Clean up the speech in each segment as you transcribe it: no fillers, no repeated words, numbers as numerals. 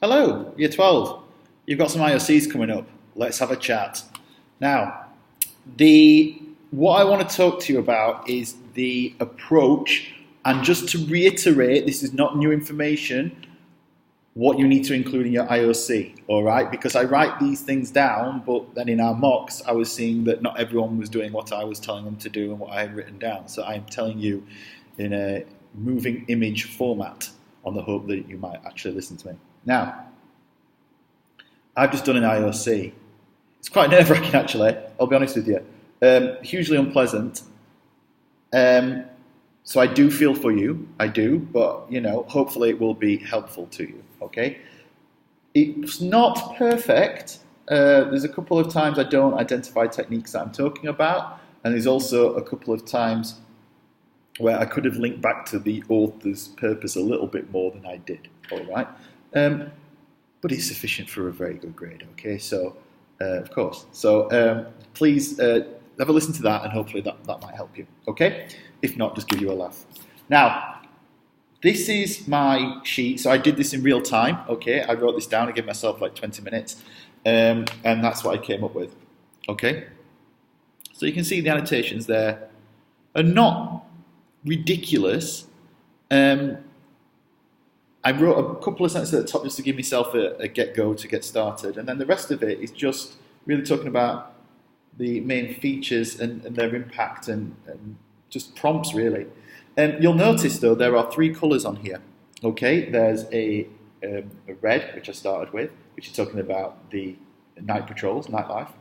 Hello, Year 12. You've got some IOCs coming up. Let's have a chat. Now, what I want to talk to you about is the approach, and just to reiterate, this is not new information, what you need to include in your IOC, all right? Because I write these things down, but then in our mocks, I was seeing that not everyone was doing what I was telling them to do and what I had written down. So I'm telling you in a moving image format on the hope that you might actually listen to me. Now, I've just done an IOC. It's quite nerve-wracking, actually, I'll be honest with you. Hugely unpleasant. So I do feel for you, I do, but, hopefully it will be helpful to you, okay? It's not perfect. There's a couple of times I don't identify techniques that I'm talking about, and there's also a couple of times where I could have linked back to the author's purpose a little bit more than I did, all right? But it's sufficient for a very good grade, okay? So, of course. So, please have a listen to that, and hopefully that might help you, okay? If not, just give you a laugh. Now, this is my sheet. So I did this in real time, okay? I wrote this down. I gave myself like 20 minutes, and that's what I came up with, okay? So you can see the annotations there are not ridiculous. I wrote a couple of sentences at the top just to give myself a get-go to get started, and then the rest of it is just really talking about the main features and their impact and just prompts, really. You'll notice, though, there are three colours on here. Okay, there's a red, which I started with, which is talking about the night patrols, nightlife.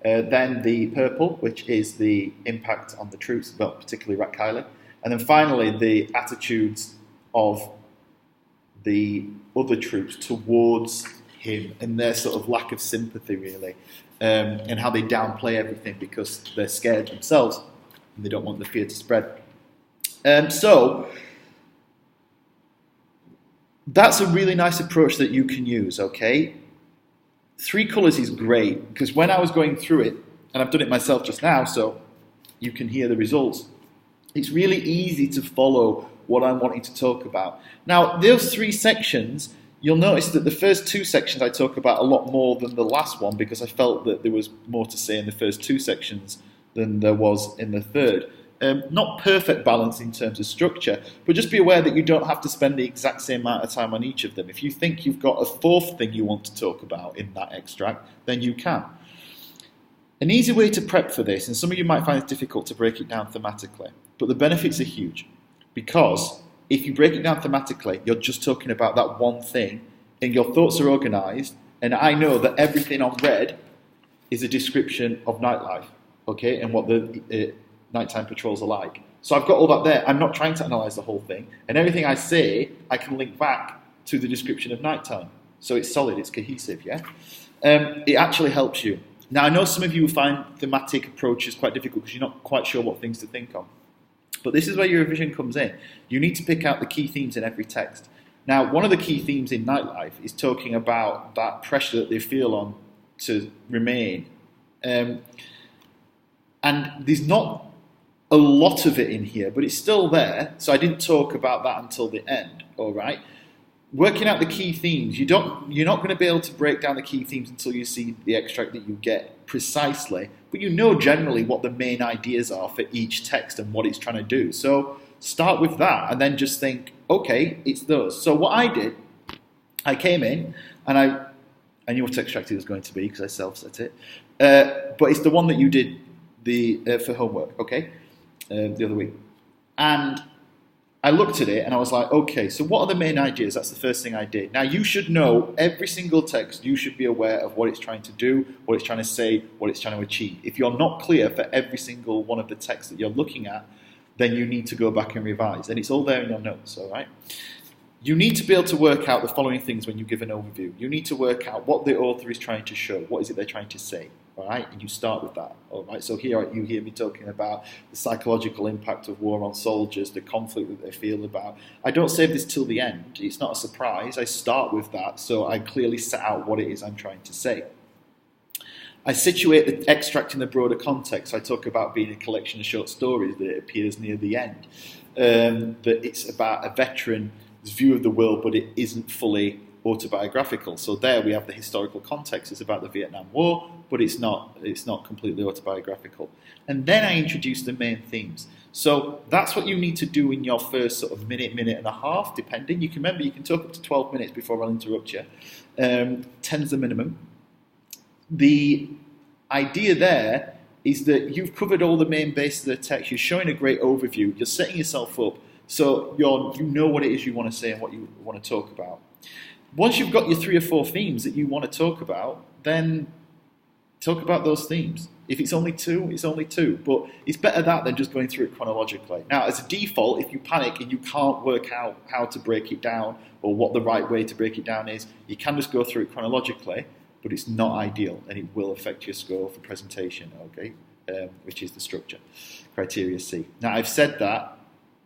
Then the purple, which is the impact on the troops, well, particularly Rat Kiley. And then finally, the attitudes of the other troops towards him and their sort of lack of sympathy, really, and how they downplay everything because they're scared themselves and they don't want the fear to spread. So that's a really nice approach that you can use, okay? Three colours is great, because when I was going through it, and I've done it myself just now, so you can hear the results, it's really easy to follow what I'm wanting to talk about. Now, those three sections, you'll notice that the first two sections I talk about a lot more than the last one, because I felt that there was more to say in the first two sections than there was in the third. Not perfect balance in terms of structure, but just be aware that you don't have to spend the exact same amount of time on each of them. If you think you've got a fourth thing you want to talk about in that extract, then you can. An easy way to prep for this, and some of you might find it difficult to break it down thematically, but the benefits are huge. Because if you break it down thematically, you're just talking about that one thing, and your thoughts are organised, and I know that everything on red is a description of nightlife, okay, and what the nighttime patrols are like. So I've got all that there. I'm not trying to analyse the whole thing, and everything I say, I can link back to the description of nighttime. So it's solid, it's cohesive, yeah? It actually helps you. Now, I know some of you will find thematic approaches quite difficult because you're not quite sure what things to think of. But this is where your revision comes in. You need to pick out the key themes in every text. Now, one of the key themes in nightlife is talking about that pressure that they feel on to remain. And there's not a lot of it in here, but it's still there. So I didn't talk about that until the end, all right? Working out the key themes, you're not going to be able to break down the key themes until you see the extract that you get precisely, but you know generally what the main ideas are for each text and what it's trying to do. So start with that and then just think, okay, it's those. So what I did, I came in and I knew what extract it was going to be because I self-set it, but it's the one that you did for homework, okay, the other week. And I looked at it and I was like, okay, so what are the main ideas? That's the first thing I did. Now, you should know every single text, you should be aware of what it's trying to do, what it's trying to say, what it's trying to achieve. If you're not clear for every single one of the texts that you're looking at, then you need to go back and revise. And it's all there in your notes, all right? You need to be able to work out the following things when you give an overview. You need to work out what the author is trying to show. What is it they're trying to say? All right, and you start with that. All right, so here you hear me talking about the psychological impact of war on soldiers, the conflict that they feel about. I don't save this till the end. It's not a surprise. I start with that, so I clearly set out what it is I'm trying to say. I situate the extract in the broader context. I talk about being a collection of short stories that appears near the end. That it's about a veteran's view of the world, but it isn't fully autobiographical. So there we have the historical context. It's about the Vietnam War, but it's not completely autobiographical. And then I introduce the main themes. So that's what you need to do in your first sort of minute and a half, depending. You can remember you can talk up to 12 minutes before I'll interrupt you. 10's the minimum. The idea there is that you've covered all the main bases of the text. You're showing a great overview. You're setting yourself up so you know what it is you want to say and what you want to talk about. Once you've got your 3 or 4 themes that you want to talk about, then talk about those themes. If it's only 2, it's only 2. But it's better that than just going through it chronologically. Now, as a default, if you panic and you can't work out how to break it down or what the right way to break it down is, you can just go through it chronologically, but it's not ideal and it will affect your score for presentation, okay? Which is the structure, criteria C. Now, I've said that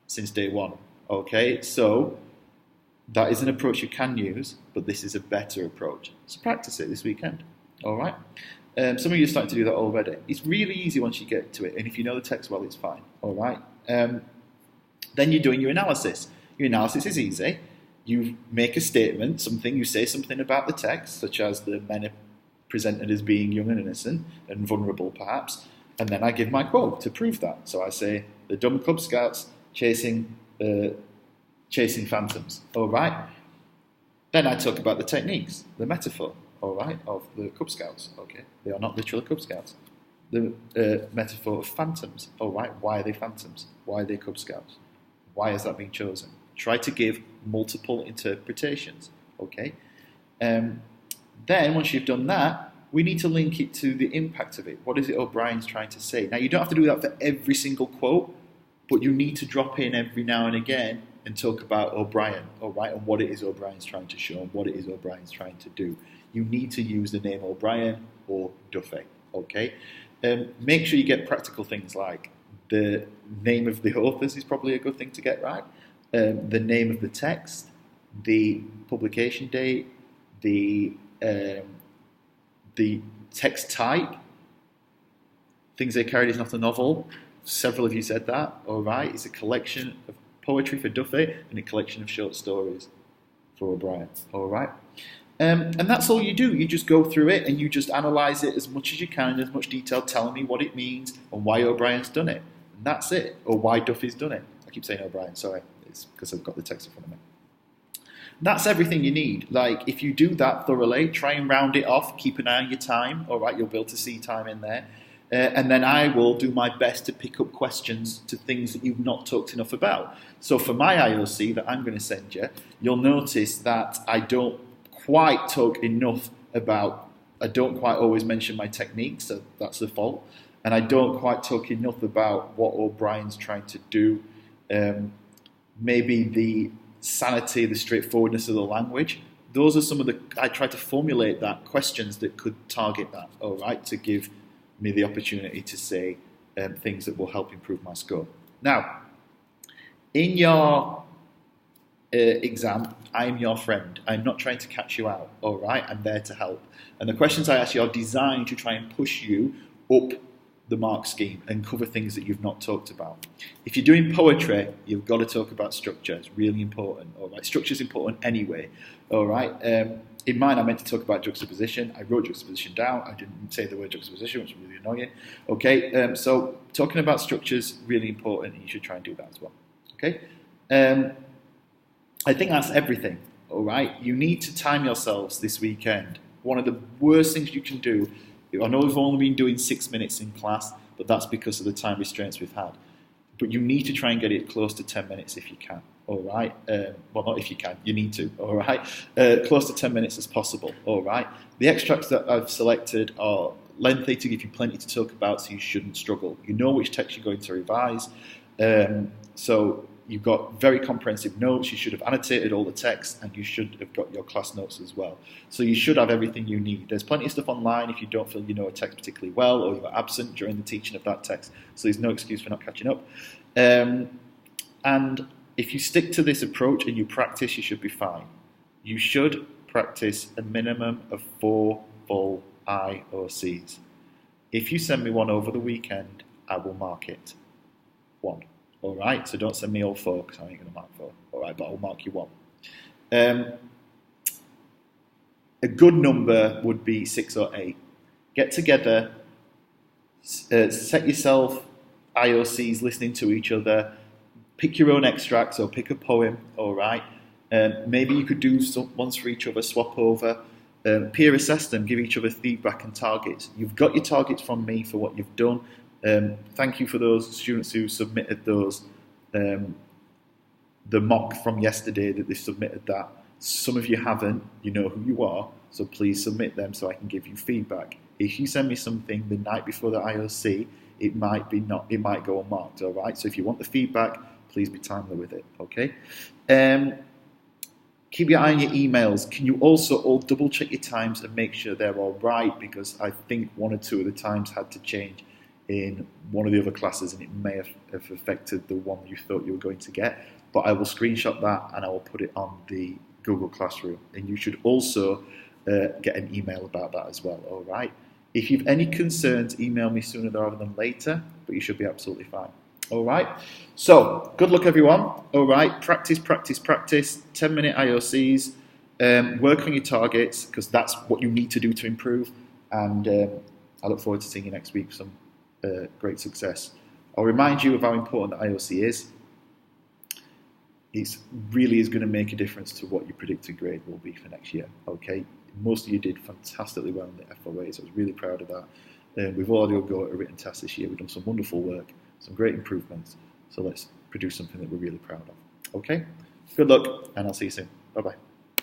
since day 1, okay? So that is an approach you can use, but this is a better approach. So practice it this weekend, all right? Some of you are starting to do that already. It's really easy once you get to it, and if you know the text well, it's fine, all right? Then you're doing your analysis. Your analysis is easy. You make a statement, you say something about the text, such as the men are presented as being young and innocent and vulnerable, perhaps, and then I give my quote to prove that. So I say, the dumb Cub Scouts chasing phantoms, all right? Then I talk about the techniques, the metaphor, all right, of the Cub Scouts, okay? They are not literal Cub Scouts. The metaphor of phantoms, all right? Why are they phantoms? Why are they Cub Scouts? Why has that been chosen? Try to give multiple interpretations, okay? Then, once you've done that, we need to link it to the impact of it. What is it O'Brien's trying to say? Now, you don't have to do that for every single quote, but you need to drop in every now and again and talk about O'Brien, all right, and what it is O'Brien's trying to show and what it is O'Brien's trying to do. You need to use the name O'Brien or Duffy, okay? Make sure you get practical things like the name of the authors is probably a good thing to get right, the name of the text, the publication date, the text type. Things They Carried is not a novel. Several of you said that, all right? It's a collection of poetry for Duffy and a collection of short stories for O'Brien, all right? And that's all you do. You just go through it and you just analyse it as much as you can in as much detail, telling me what it means and why O'Brien's done it. And that's it, or why Duffy's done it. I keep saying O'Brien, sorry. It's because I've got the text in front of me. That's everything you need. Like, if you do that thoroughly, try and round it off, keep an eye on your time, all right? You'll be able to see time in there. And then I will do my best to pick up questions to things that you've not talked enough about. So for my IOC that I'm going to send you, you'll notice that I don't quite talk enough about, I don't quite always mention my techniques, so that's the fault. And I don't quite talk enough about what O'Brien's trying to do. Maybe the sanity, the straightforwardness of the language. Those are some of I try to formulate that, questions that could target that, all right, to give me the opportunity to say things that will help improve my score. Now, in your exam, I'm your friend. I'm not trying to catch you out, all right? I'm there to help. And the questions I ask you are designed to try and push you up the mark scheme and cover things that you've not talked about. If you're doing poetry, you've got to talk about structure. It's really important, all right? Structure's important anyway, all right? In mine, I meant to talk about juxtaposition. I wrote juxtaposition down. I didn't say the word juxtaposition, which is really annoying. Okay, so talking about structure is really important, and you should try and do that as well. Okay, I think that's everything. All right, you need to time yourselves this weekend. One of the worst things you can do. I know we've only been doing 6 minutes in class, but that's because of the time restraints we've had. But you need to try and get it close to 10 minutes if you can. All right. Well, not if you can. You need to. All right. Close to 10 minutes as possible. All right. The extracts that I've selected are lengthy to give you plenty to talk about, so you shouldn't struggle. You know which text you're going to revise. So you've got very comprehensive notes. You should have annotated all the text, and you should have got your class notes as well. So you should have everything you need. There's plenty of stuff online if you don't feel you know a text particularly well, or you were absent during the teaching of that text. So there's no excuse for not catching up. And if you stick to this approach and you practice, you should be fine. You should practice a minimum of 4 full IOCs. If you send me one over the weekend, I will mark it 1. All right? So don't send me all 4 because I ain't going to mark 4. All right? But I'll mark you 1. a good number would be 6 or 8. Get together, set yourself IOCs listening to each other, pick your own extracts or pick a poem, all right? Maybe you could do ones for each other, swap over, peer assess them, give each other feedback and targets. You've got your targets from me for what you've done. Thank you for those students who submitted those, the mock from yesterday that they submitted that. Some of you haven't, you know who you are, so please submit them so I can give you feedback. If you send me something the night before the IOC, it might go unmarked, all right? So if you want the feedback, please be timely with it, okay? Keep your eye on your emails. Can you also all double check your times and make sure they're all right? Because I think 1 or 2 of the times had to change in one of the other classes and it may have affected the one you thought you were going to get. But I will screenshot that and I will put it on the Google Classroom. And you should also get an email about that as well, all right? If you've any concerns, email me sooner rather than later, but you should be absolutely fine. All right? So, good luck, everyone. All right? Practice, practice, practice. 10-minute IOCs. Work on your targets, because that's what you need to do to improve. And I look forward to seeing you next week with some great success. I'll remind you of how important the IOC is. It really is going to make a difference to what your predicted grade will be for next year. Okay? Most of you did fantastically well in the FOAs. I was really proud of that. We've already got a written test this year. We've done some wonderful work, some great improvements. So let's produce something that we're really proud of. Okay? Good luck, and I'll see you soon. Bye-bye.